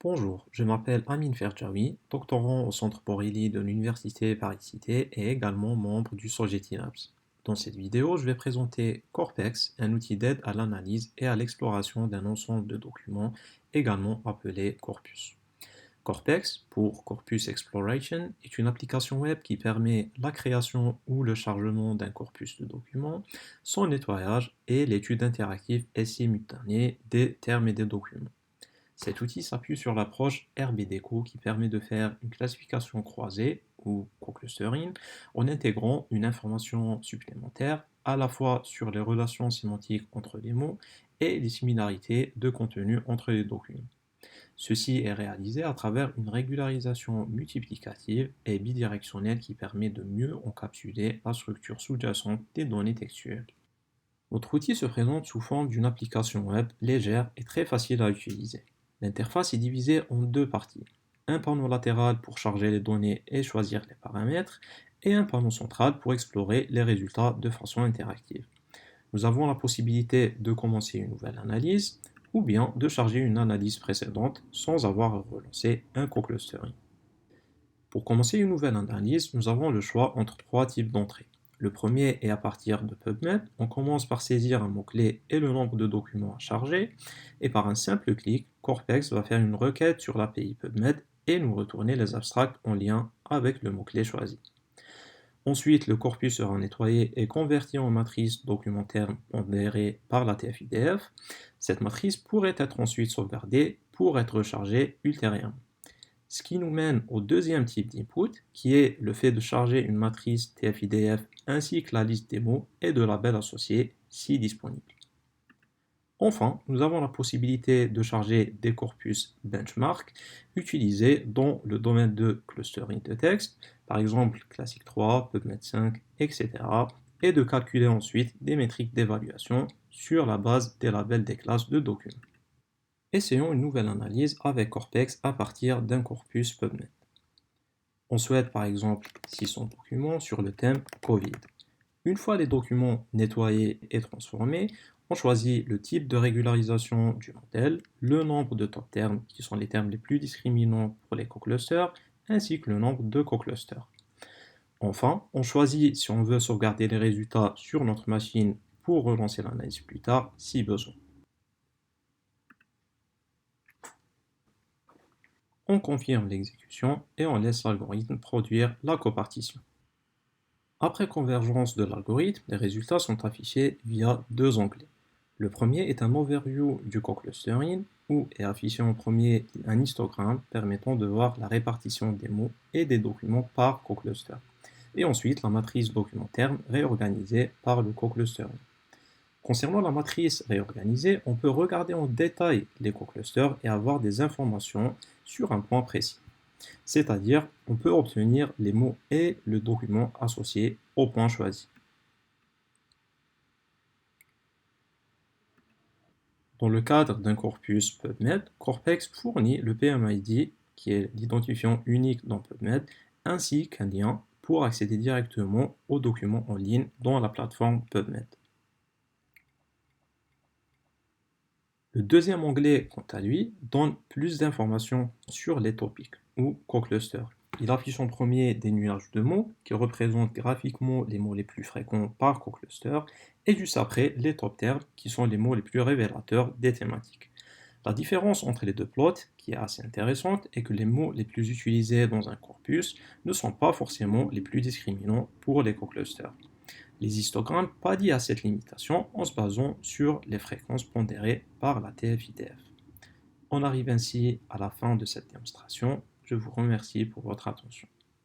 Bonjour, je m'appelle Amine Ferjaoui, doctorant au Centre Borelli de l'Université Paris-Cité et également membre du Sogeti Labs. Dans cette vidéo, je vais présenter Corpex, un outil d'aide à l'analyse et à l'exploration d'un ensemble de documents, également appelé Corpus. Corpex, pour Corpus Exploration, est une application web qui permet la création ou le chargement d'un corpus de documents, son nettoyage et l'étude interactive et simultanée des termes et des documents. Cet outil s'appuie sur l'approche RBDeco qui permet de faire une classification croisée ou co-clustering en intégrant une information supplémentaire à la fois sur les relations sémantiques entre les mots et les similarités de contenu entre les documents. Ceci est réalisé à travers une régularisation multiplicative et bidirectionnelle qui permet de mieux encapsuler la structure sous-jacente des données textuelles. Notre outil se présente sous forme d'une application web légère et très facile à utiliser. L'interface est divisée en deux parties. Un panneau latéral pour charger les données et choisir les paramètres, et un panneau central pour explorer les résultats de façon interactive. Nous avons la possibilité de commencer une nouvelle analyse, ou bien de charger une analyse précédente sans avoir à relancer un co-clustering. Pour commencer une nouvelle analyse, nous avons le choix entre trois types d'entrées. Le premier est à partir de PubMed. On commence par saisir un mot-clé et le nombre de documents à charger, et par un simple clic, Corpex va faire une requête sur l'API PubMed et nous retourner les abstracts en lien avec le mot-clé choisi. Ensuite, le corpus sera nettoyé et converti en matrice documentaire pondérée par la TF-IDF. Cette matrice pourrait être ensuite sauvegardée pour être rechargée ultérieurement. Ce qui nous mène au deuxième type d'input, qui est le fait de charger une matrice TF-IDF ainsi que la liste des mots et de labels associés, si disponible. Enfin, nous avons la possibilité de charger des corpus benchmark utilisés dans le domaine de clustering de texte, par exemple Classic 3, PubMed 5, etc., et de calculer ensuite des métriques d'évaluation sur la base des labels des classes de documents. Essayons une nouvelle analyse avec Corpex à partir d'un corpus PubMed. On souhaite par exemple 600 documents sur le thème Covid. Une fois les documents nettoyés et transformés, on choisit le type de régularisation du modèle, le nombre de top termes qui sont les termes les plus discriminants pour les co-clusters, ainsi que le nombre de co-clusters. Enfin, on choisit si on veut sauvegarder les résultats sur notre machine pour relancer l'analyse plus tard si besoin. On confirme l'exécution et on laisse l'algorithme produire la copartition. Après convergence de l'algorithme, les résultats sont affichés via deux onglets. Le premier est un overview du co-clustering où est affiché en premier un histogramme permettant de voir la répartition des mots et des documents par co-cluster. Et ensuite la matrice documentaire réorganisée par le co-clustering. Concernant la matrice réorganisée, on peut regarder en détail les co-clusters et avoir des informations sur un point précis. C'est-à-dire, on peut obtenir les mots et le document associés au point choisi. Dans le cadre d'un corpus PubMed, Corpex fournit le PMID, qui est l'identifiant unique dans PubMed, ainsi qu'un lien pour accéder directement aux documents en ligne dans la plateforme PubMed. Le deuxième onglet, quant à lui, donne plus d'informations sur les topics ou co-clusters. Il affiche en premier des nuages de mots qui représentent graphiquement les mots les plus fréquents par co-cluster et juste après les top terms qui sont les mots les plus révélateurs des thématiques. La différence entre les deux plots, qui est assez intéressante, est que les mots les plus utilisés dans un corpus ne sont pas forcément les plus discriminants pour les co-clusters. Les histogrammes pallient à cette limitation en se basant sur les fréquences pondérées par la TF-IDF. On arrive ainsi à la fin de cette démonstration. Je vous remercie pour votre attention.